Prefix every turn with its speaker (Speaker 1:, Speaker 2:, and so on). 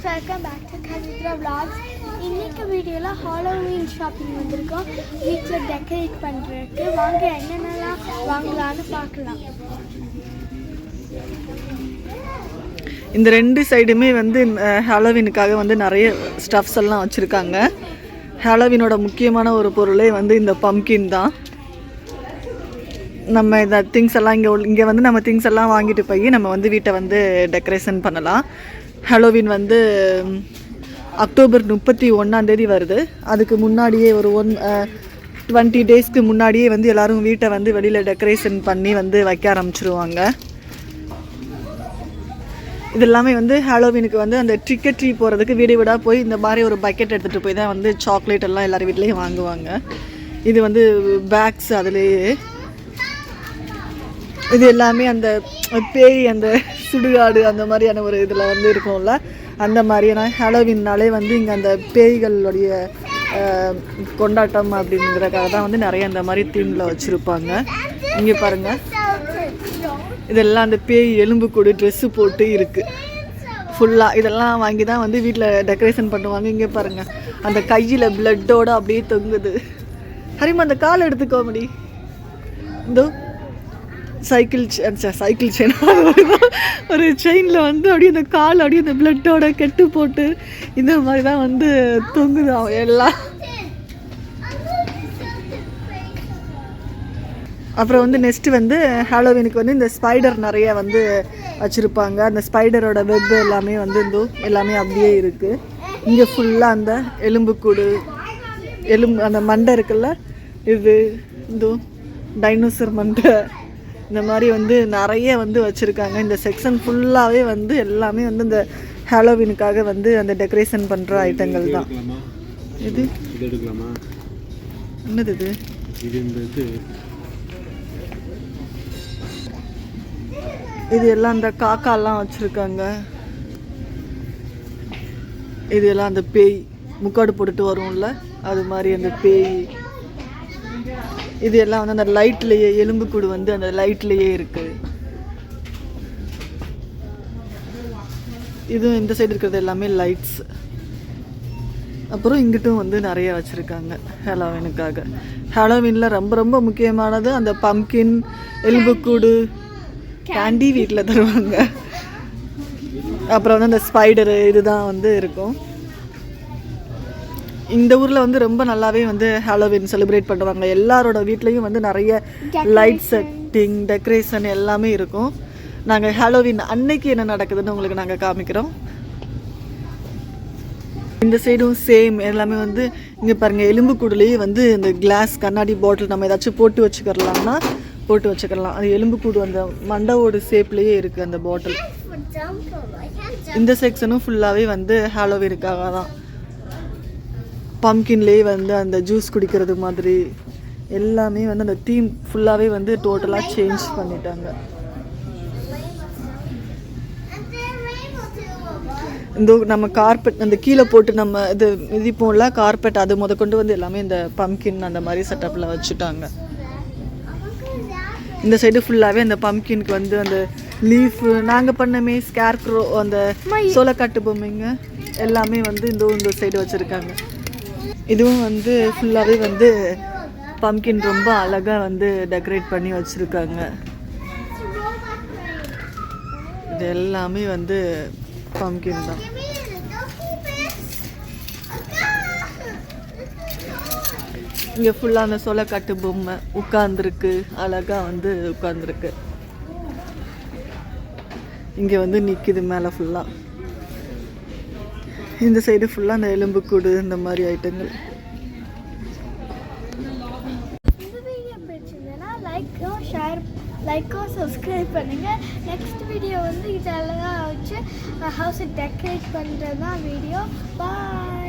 Speaker 1: Welcome back to Kavithra vlogs. இன்னைக்கு வீடியோவில் Halloween shopping வந்திருக்கோம். வீட்டில் டெக்கரேட் பண்ணுறதுக்கு வாங்க என்னென்னலாம் வாங்கலான்னு பார்க்கலாம்.
Speaker 2: இந்த ரெண்டு சைடுமே வந்து ஹாலோவீனுக்காக வந்து நிறைய ஸ்டஃப்ஸ் எல்லாம் வச்சுருக்காங்க. ஹாலோவீனோட முக்கியமான ஒரு பொருளே வந்து இந்த பம்கின் தான். நம்ம இந்த திங்ஸ் எல்லாம் இங்கே வந்து நம்ம திங்ஸ் எல்லாம் வாங்கிட்டு போய் நம்ம வந்து வீட்டை வந்து டெக்கரேஷன் பண்ணலாம். ஹாலோவீன் வந்து அக்டோபர் 31 வருது. அதுக்கு முன்னாடியே ஒரு 20 டேஸ்க்கு முன்னாடியே வந்து எல்லோரும் வீட்டை வந்து வெளியில் டெக்கரேஷன் பண்ணி வந்து வைக்க ஆரம்பிச்சிருவாங்க. இது எல்லாமே வந்து ஹாலோவீனுக்கு வந்து அந்த ட்ரிக் ட்ரீ போகிறதுக்கு வீடு வீடாக போய் இந்த மாதிரி ஒரு பக்கெட் எடுத்துகிட்டு போய் தான் வந்து சாக்லேட் எல்லாம் எல்லோரும் வீட்லேயும் வாங்குவாங்க. இது வந்து பேக்ஸ் அதுலேயே இது எல்லாமே அந்த பேய் அந்த சுடுகாடு அந்த மாதிரியான ஒரு இதில் வந்து இருக்கும்ல, அந்த மாதிரியான ஹாலோவீன்னாலே வந்து இங்கே அந்த பேய்களுடைய கொண்டாட்டம் அப்படிங்கிறதுக்காக தான் வந்து நிறைய அந்த மாதிரி தீமில் வச்சுருப்பாங்க. இங்கே பாருங்கள், இதெல்லாம் அந்த பேய் எலும்பு கூடு ட்ரெஸ்ஸு போட்டு இருக்குது ஃபுல்லாக. இதெல்லாம் வாங்கி தான் வந்து வீட்டில் டெக்கரேஷன் பண்ணுவாங்க. இங்கே பாருங்கள், அந்த கையில் பிளட்டோடு அப்படியே தொங்குது. ஹரிமா அந்த கால் எடுத்துக்கோ முடி. இந்த சைக்கிள் செயின் ஒரு செயினில் வந்து அப்படியே அந்த கால் அப்படியே அந்த பிளட்டோட கெட்டு போட்டு இந்த மாதிரி தான் வந்து தொங்குது எல்லாம். அப்புறம் வந்து நெக்ஸ்ட்டு வந்து ஹாலோவீனுக்கு வந்து இந்த ஸ்பைடர் நிறைய வந்து வச்சுருப்பாங்க. அந்த ஸ்பைடரோட வெப் எல்லாமே வந்து எல்லாமே அப்படியே இருக்குது. இங்கே ஃபுல்லாக அந்த எலும்புக்கூடு அந்த மண்டை இருக்குல்ல, இது டைனோசர் மண்டை இந்த மாதிரி வந்து நிறைய வந்து வச்சுருக்காங்க. இந்த செக்ஷன் ஃபுல்லாகவே வந்து எல்லாமே வந்து இந்த ஹாலோவீனுக்காக வந்து அந்த டெக்கரேஷன் பண்ணுற ஐட்டங்கள் தான். இது என்னது இது எல்லாம் அந்த காக்காலாம் வச்சுருக்காங்க. இது எல்லாம் அந்த பேய் முக்காடு போட்டுட்டு வரும்ல, அது மாதிரி அந்த பேய். இது எல்லாம் வந்து அந்த லைட்லேயே எலும்புக்கூடு வந்து அந்த லைட்லேயே இருக்குது. இதுவும் இந்த சைடு இருக்கிறது எல்லாமே லைட்ஸ். அப்புறம் இங்கிட்டும் வந்து நிறைய வச்சுருக்காங்க ஹாலோவீனுக்காக. ஹாலோவீனில் ரொம்ப ரொம்ப முக்கியமானது அந்த பம்கின், எலும்புக்கூடு, கேண்டி வீட்டில் தருவாங்க. அப்புறம் வந்து அந்த ஸ்பைடரு இதுதான் வந்து இருக்கும். இந்த ஊரில் வந்து ரொம்ப நல்லாவே வந்து ஹாலோவீன் செலிப்ரேட் பண்ணுவாங்க. எல்லாரோட வீட்லேயும் வந்து நிறைய லைட் செட்டிங், டெக்கரேஷன் எல்லாமே இருக்கும். நாங்கள் ஹாலோவீன் அன்னைக்கு என்ன நடக்குதுன்னு உங்களுக்கு நாங்கள் காமிக்கிறோம். இந்த சைடும் சேம் எல்லாமே வந்து இங்கே பாருங்கள், எலும்புக்கூடுலேயே வந்து இந்த கிளாஸ் கண்ணாடி பாட்டில் நம்ம ஏதாச்சும் போட்டு வச்சுக்கிறலாம்னா போட்டு வச்சுக்கலாம். அது எலும்புக்கூடு அந்த மண்டவோட ஷேப்லேயே இருக்குது அந்த பாட்டில். இந்த செக்ஷனும் ஃபுல்லாகவே வந்து ஹாலோவீனுக்காக தான். பம்கின்லேயே வந்து அந்த ஜூஸ் குடிக்கிறது மாதிரி எல்லாமே வந்து அந்த தீம் ஃபுல்லாகவே வந்து டோட்டலாக சேஞ்ச் பண்ணிட்டாங்க. இந்த நம்ம கார்பெட் அந்த கீழே போட்டு நம்ம இது மிதிப்போம்ல கார்பெட், அது கொண்டு வந்து எல்லாமே இந்த பம்கின் அந்த மாதிரி செட்டப்பில் வச்சுட்டாங்க. இந்த சைடு ஃபுல்லாகவே அந்த பம்கின்க்கு வந்து அந்த லீஃபு நாங்கள் பண்ணமே ஸ்கேர்க்ரோ அந்த சோளக்காட்டு பொம்மைங்க எல்லாமே வந்து இந்த சைடு வச்சுருக்காங்க. இதுவும் வந்து ஃபுல்லாகவே வந்து பம்கின் ரொம்ப அழகாக வந்து டெக்கரேட் பண்ணி வச்சுருக்காங்க. இது எல்லாமே வந்து பம்கின் தான். இங்கே ஃபுல்லாக அந்த சோளக்காட்டு பொம்மை உட்காந்துருக்கு, அழகாக வந்து உட்காந்துருக்கு. இங்கே வந்து நிற்கிது மேலே ஃபுல்லாக. இந்த சைடு ஃபுல்லாக அந்த எலும்புக்கூடு இந்த மாதிரி ஐட்டங்கள்.
Speaker 1: இந்த வீடியோ பிடிச்சிருந்தேன்னா லைக்கோ சப்ஸ்கிரைப் பண்ணுங்கள். நெக்ஸ்ட் வீடியோ வந்து இதெல்லாம் வச்சு ஹவுஸை டெக்கரேட் பண்ணுறது தான் வீடியோ. பாய்.